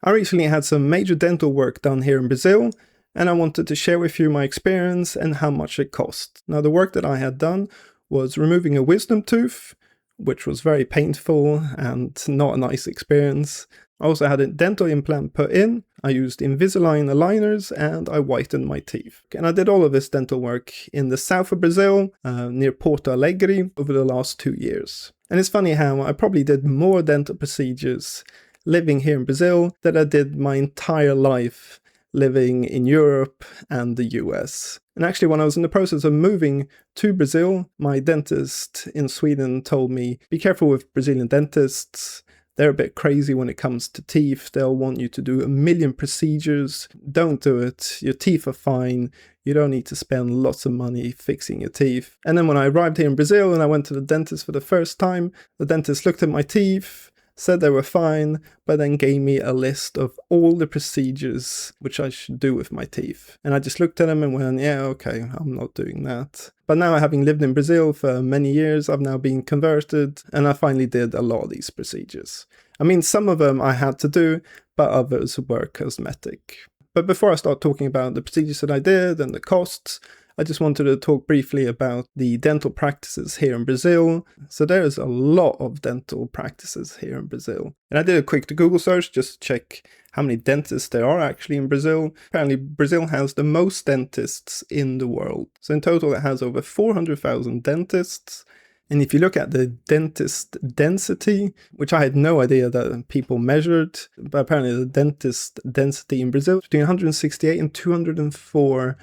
I recently had some major dental work done here in Brazil, and I wanted to share with you my experience and how much it cost. Now, the work that I had done was removing a wisdom tooth, which was very painful and not a nice experience. I also had a dental implant put in, I used Invisalign aligners, and I whitened my teeth. And I did all of this dental work in the south of Brazil, near Porto Alegre, over the last 2 years. And it's funny how I probably did more dental procedures living here in Brazil than I did my entire life living in Europe and the US. And actually, when I was in the process of moving to Brazil, my dentist in Sweden told me, be careful with Brazilian dentists. They're a bit crazy when it comes to teeth. They'll want you to do 1 million procedures. Don't do it. Your teeth are fine. You don't need to spend lots of money fixing your teeth. And then when I arrived here in Brazil and I went to the dentist for the first time, the dentist looked at my teeth, said they were fine, but then gave me a list of all the procedures which I should do with my teeth. And I just looked at them and went, yeah, okay, I'm not doing that. But now, having lived in Brazil for many years, I've now been converted, and I finally did a lot of these procedures. I mean, some of them I had to do, but others were cosmetic. But before I start talking about the procedures that I did and the costs, I just wanted to talk briefly about the dental practices here in Brazil. So there is a lot of dental practices here in Brazil. And I did a quick Google search just to check how many dentists there are actually in Brazil. Apparently Brazil has the most dentists in the world. So in total it has over 400,000 dentists. And if you look at the dentist density, which I had no idea that people measured, but apparently the dentist density in Brazil is between 168 and 204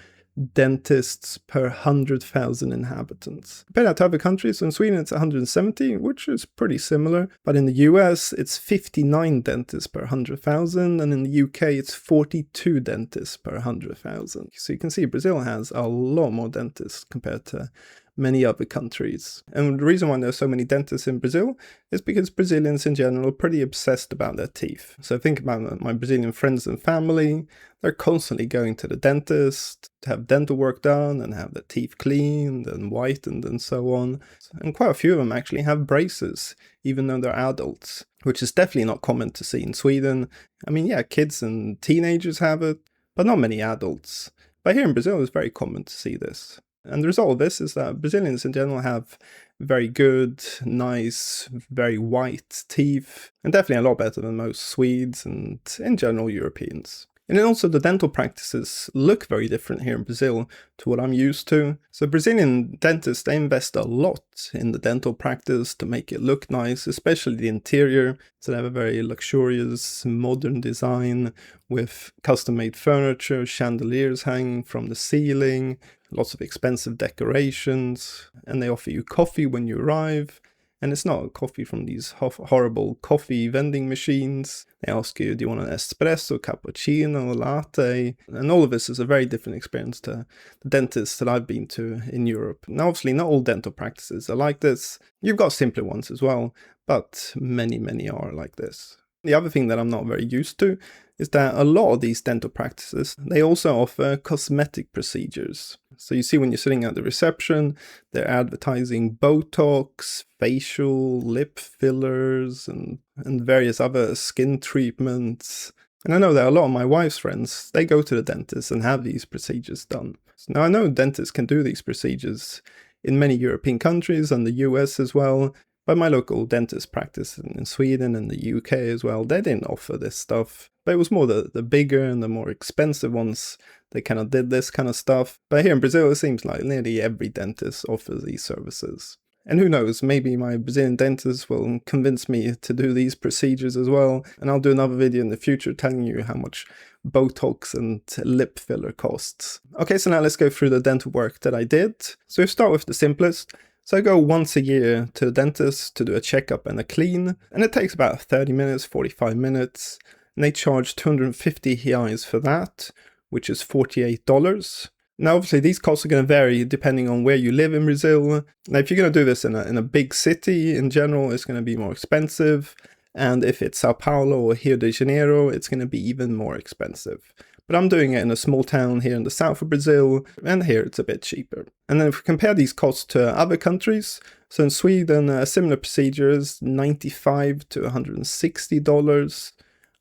dentists per 100,000 inhabitants. Compared that to other countries, so in Sweden it's 170, which is pretty similar, but in the US it's 59 dentists per 100,000, and in the UK it's 42 dentists per 100,000. So you can see Brazil has a lot more dentists compared to many other countries. And the reason why there's so many dentists in Brazil is because Brazilians in general are pretty obsessed about their teeth. So think about my Brazilian friends and family. They're constantly going to the dentist to have dental work done and have their teeth cleaned and whitened and so on. And quite a few of them actually have braces, even though they're adults, which is definitely not common to see in Sweden. I mean, yeah, kids and teenagers have it, but not many adults. But here in Brazil, it's very common to see this. And the result of this is that Brazilians in general have very good, nice, very white teeth, and definitely a lot better than most Swedes and in general Europeans. And then also the dental practices look very different here in Brazil to what I'm used to. So Brazilian dentists, they invest a lot in the dental practice to make it look nice, especially the interior. So they have a very luxurious, modern design with custom-made furniture, chandeliers hanging from the ceiling, lots of expensive decorations, and they offer you coffee when you arrive. And it's not coffee from these horrible coffee vending machines. They ask you, do you want an espresso, cappuccino, latte? And all of this is a very different experience to the dentists that I've been to in Europe. Now, obviously, not all dental practices are like this. You've got simpler ones as well, but many, many are like this. The other thing that I'm not very used to is that a lot of these dental practices, they also offer cosmetic procedures. So you see when you're sitting at the reception, they're advertising Botox, facial, lip fillers, and various other skin treatments. And I know that a lot of my wife's friends, they go to the dentist and have these procedures done. So now I know dentists can do these procedures in many European countries and the US as well. But my local dentist practice in Sweden and the UK as well, they didn't offer this stuff. But it was more the bigger and the more expensive ones that kind of did this kind of stuff. But here in Brazil, it seems like nearly every dentist offers these services. And who knows, maybe my Brazilian dentist will convince me to do these procedures as well. And I'll do another video in the future telling you how much Botox and lip filler costs. Okay, so now let's go through the dental work that I did. So we start with the simplest. So I go once a year to the dentist to do a checkup and a clean, and it takes about 30 minutes, 45 minutes, and they charge 250 reais for that, which is $48. Now obviously these costs are going to vary depending on where you live in Brazil. Now if you're going to do this in a big city in general, it's going to be more expensive, and if it's Sao Paulo or Rio de Janeiro, it's going to be even more expensive. But I'm doing it in a small town here in the south of Brazil, and here it's a bit cheaper. And then if we compare these costs to other countries, so in Sweden, a similar procedure is $95 to $160.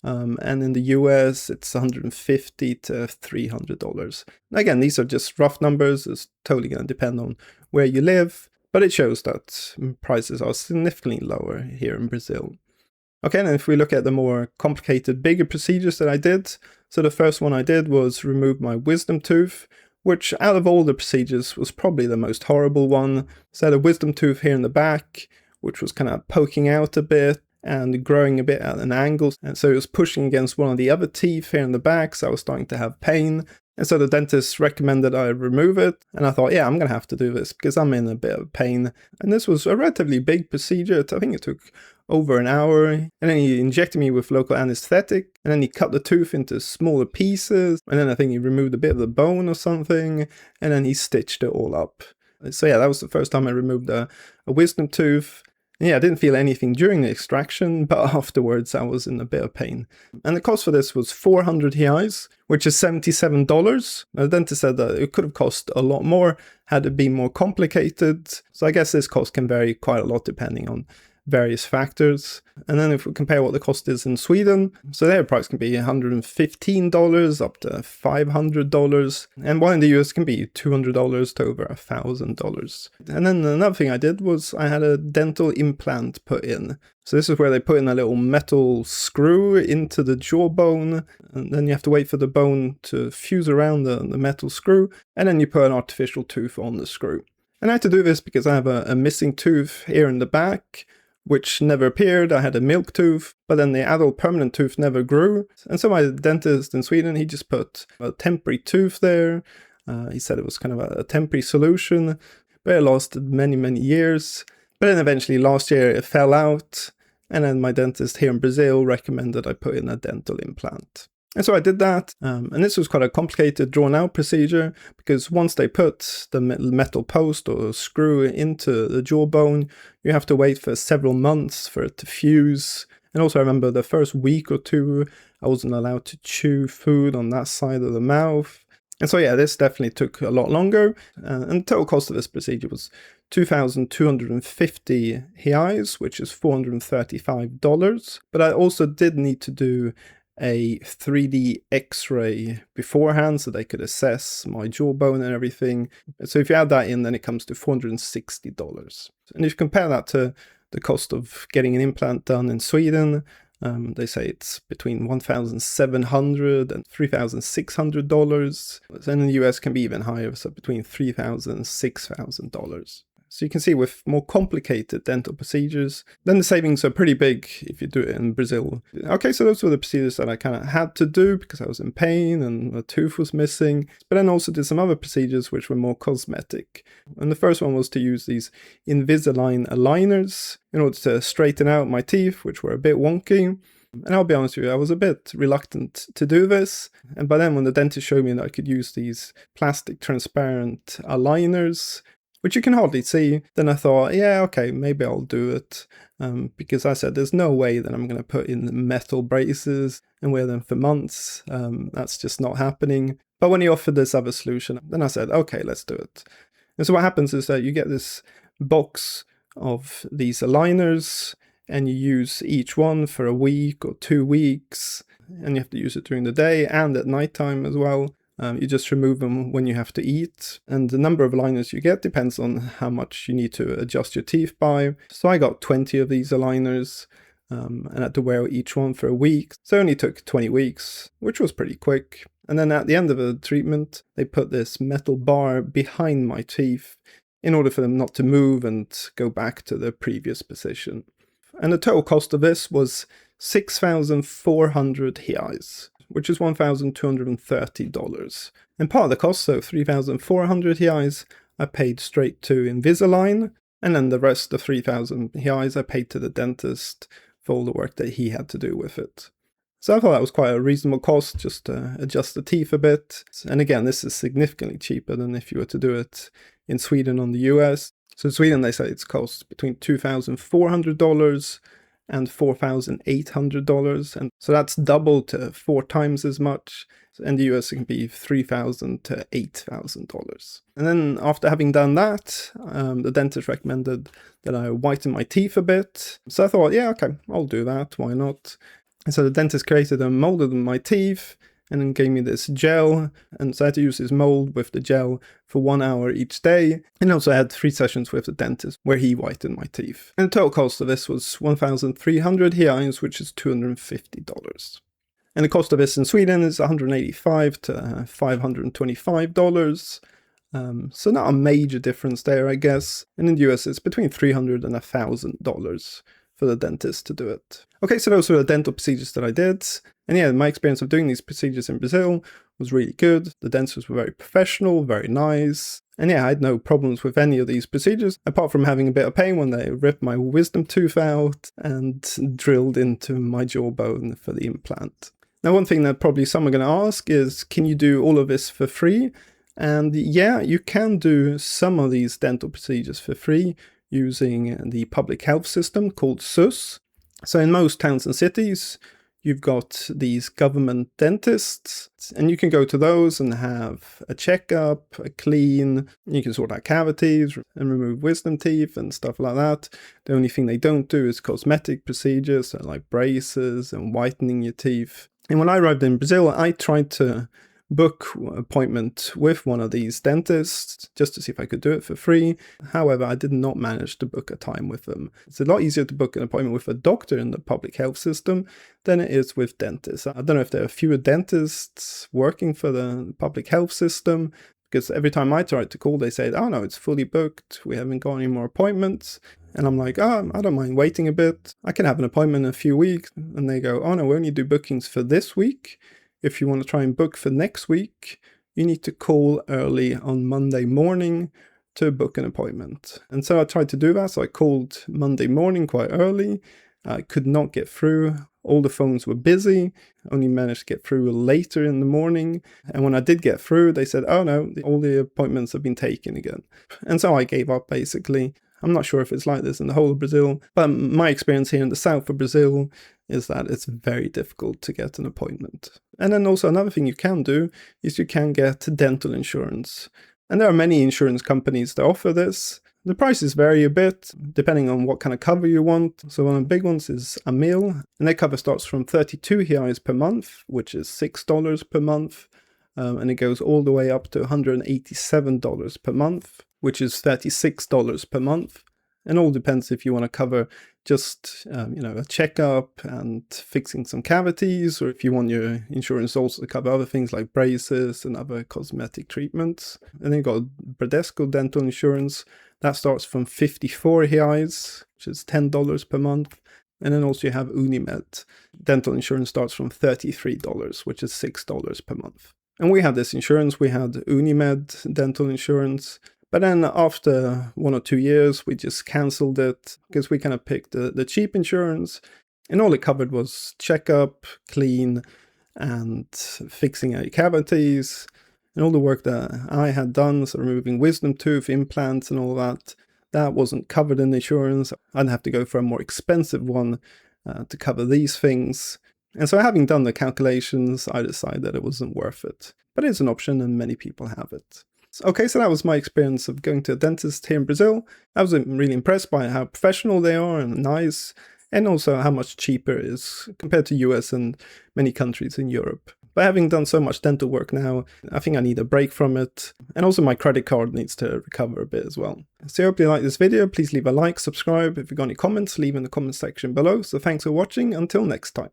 and in the US it's $150 to $300. Again, these are just rough numbers. It's totally going to depend on where you live, but it shows that prices are significantly lower here in Brazil. Okay, and if we look at the more complicated, bigger procedures that I did, so the first one I did was remove my wisdom tooth, which out of all the procedures was probably the most horrible one. So I had a wisdom tooth here in the back, which was kind of poking out a bit and growing a bit at an angle. And so it was pushing against one of the other teeth here in the back, so I was starting to have pain. And so the dentist recommended I remove it. And I thought, yeah, I'm going to have to do this because I'm in a bit of pain. And this was a relatively big procedure. I think it took over an hour. And then he injected me with local anesthetic. And then he cut the tooth into smaller pieces. And then I think he removed a bit of the bone or something. And then he stitched it all up. So yeah, that was the first time I removed a wisdom tooth. Yeah, I didn't feel anything during the extraction, but afterwards I was in a bit of pain. And the cost for this was 400 reais, which is $77. The dentist said that it could have cost a lot more had it been more complicated. So I guess this cost can vary quite a lot depending on various factors. And then if we compare what the cost is in Sweden, so their price can be $115 up to $500, and one in the US can be $200 to over $1,000. And then another thing I did was I had a dental implant put in. So this is where they put in a little metal screw into the jawbone, and then you have to wait for the bone to fuse around the metal screw, and then you put an artificial tooth on the screw. And I had to do this because I have a missing tooth here in the back, which never appeared. I had a milk tooth, but then the adult permanent tooth never grew. And so my dentist in Sweden, he just put a temporary tooth there. He said it was kind of a temporary solution, but it lasted many, many years. But then eventually last year it fell out. And then my dentist here in Brazil recommended I put in a dental implant. And so I did that, and this was quite a complicated, drawn-out procedure, because once they put the metal post or screw into the jawbone, you have to wait for several months for it to fuse. And also I remember the first week or two, I wasn't allowed to chew food on that side of the mouth. And so yeah, this definitely took a lot longer, and the total cost of this procedure was 2,250 reais, which is $435. But I also did need to do a 3D X-ray beforehand so they could assess my jawbone and everything. So if you add that in, then it comes to $460. And if you compare that to the cost of getting an implant done in Sweden, they say it's between $1,700 and $3,600. And in the US can be even higher, so between $3,000 and $6,000. So you can see with more complicated dental procedures, then the savings are pretty big if you do it in Brazil. Okay, so those were the procedures that I kind of had to do because I was in pain and a tooth was missing. But then also did some other procedures which were more cosmetic. And the first one was to use these Invisalign aligners in order to straighten out my teeth, which were a bit wonky. And I'll be honest with you, I was a bit reluctant to do this. And by then when the dentist showed me that I could use these plastic transparent aligners, which you can hardly see, then I thought, yeah, okay, maybe I'll do it. Because I said, there's no way that I'm going to put in metal braces and wear them for months. That's just not happening. But when he offered this other solution, then I said, okay, let's do it. And so what happens is that you get this box of these aligners, and you use each one for a week or 2 weeks, and you have to use it during the day and at nighttime as well. You just remove them when you have to eat, and the number of aligners you get depends on how much you need to adjust your teeth by. So I got 20 of these aligners, and I had to wear each one for a week. So it only took 20 weeks, which was pretty quick. And then at the end of the treatment, they put this metal bar behind my teeth in order for them not to move and go back to their previous position. And the total cost of this was 6,400 reais, which is $1,230. And part of the cost, so 3,400 reais, I paid straight to Invisalign, and then the rest, the 3,000 reais, I paid to the dentist for all the work that he had to do with it. So I thought that was quite a reasonable cost, just to adjust the teeth a bit. And again, this is significantly cheaper than if you were to do it in Sweden or the US. So in Sweden, they say it's cost between $2,400 and $4,800, and so that's double to 4 times as much. In the US, it can be $3,000 to $8,000. And then after having done that, the dentist recommended that I whiten my teeth a bit. So I thought, yeah, okay, I'll do that. Why not? And so the dentist created a mold of my teeth and then gave me this gel, and so I had to use this mold with the gel for 1 hour each day, and also I had 3 sessions with the dentist where he whitened my teeth. And the total cost of this was 1,300 reais, which is $250. And the cost of this in Sweden is $185 to $525. So not a major difference there, I guess. And in the US, it's between $300 and $1,000 for the dentist to do it. Okay, so those were the dental procedures that I did. And yeah, my experience of doing these procedures in Brazil was really good. The dentists were very professional, very nice. And yeah, I had no problems with any of these procedures, apart from having a bit of pain when they ripped my wisdom tooth out and drilled into my jawbone for the implant. Now, one thing that probably some are going to ask is, can you do all of this for free? And yeah, you can do some of these dental procedures for free using the public health system called SUS. So in most towns and cities, you've got these government dentists, and you can go to those and have a checkup, a clean, you can sort out cavities and remove wisdom teeth and stuff like that. The only thing they don't do is cosmetic procedures, so like braces and whitening your teeth. And when I arrived in Brazil, I tried to book an appointment with one of these dentists just to see if I could do it for free. However, I did not manage to book a time with them. It's a lot easier to book an appointment with a doctor in the public health system than it is with dentists. I don't know if there are fewer dentists working for the public health system, because every time I tried to call, they said, oh no, it's fully booked, we haven't got any more appointments. And I'm like, oh, I don't mind waiting a bit. I can have an appointment in a few weeks. And they go, oh no, we only do bookings for this week. If you want to try and book for next week, you need to call early on Monday morning to book an appointment. And so I tried to do that. So I called Monday morning quite early. I could not get through. All the phones were busy. Only managed to get through later in the morning. And when I did get through, they said, oh no, all the appointments have been taken again. And so I gave up basically. I'm not sure if it's like this in the whole of Brazil, but my experience here in the south of Brazil is that it's very difficult to get an appointment. And then also another thing you can do is you can get dental insurance. And there are many insurance companies that offer this. The prices vary a bit depending on what kind of cover you want. So one of the big ones is Amil, and their cover starts from 32 reais per month, which is $6 per month. And it goes all the way up to $187 per month, which is $36 per month. And all depends if you want to cover just, a checkup and fixing some cavities, or if you want your insurance also to cover other things like braces and other cosmetic treatments. And then you've got Bradesco dental insurance. That starts from 54 reais, which is $10 per month. And then also you have Unimed. Dental insurance starts from $33, which is $6 per month. And we had this insurance. We had Unimed dental insurance. But then after 1 or 2 years, we just cancelled it because we kind of picked the cheap insurance. And all it covered was checkup, clean, and fixing any cavities. And all the work that I had done, so removing wisdom tooth, implants and all that, that wasn't covered in the insurance. I'd have to go for a more expensive one to cover these things. And so having done the calculations, I decided that it wasn't worth it. But it's an option and many people have it. Okay, so that was my experience of going to a dentist here in Brazil. I was really impressed by how professional they are and nice, and also how much cheaper it is compared to US and many countries in Europe. But having done so much dental work now, I think I need a break from it. And also my credit card needs to recover a bit as well. So I hope you like this video. Please leave a like, subscribe. If you've got any comments, leave in the comment section below. So thanks for watching. Until next time.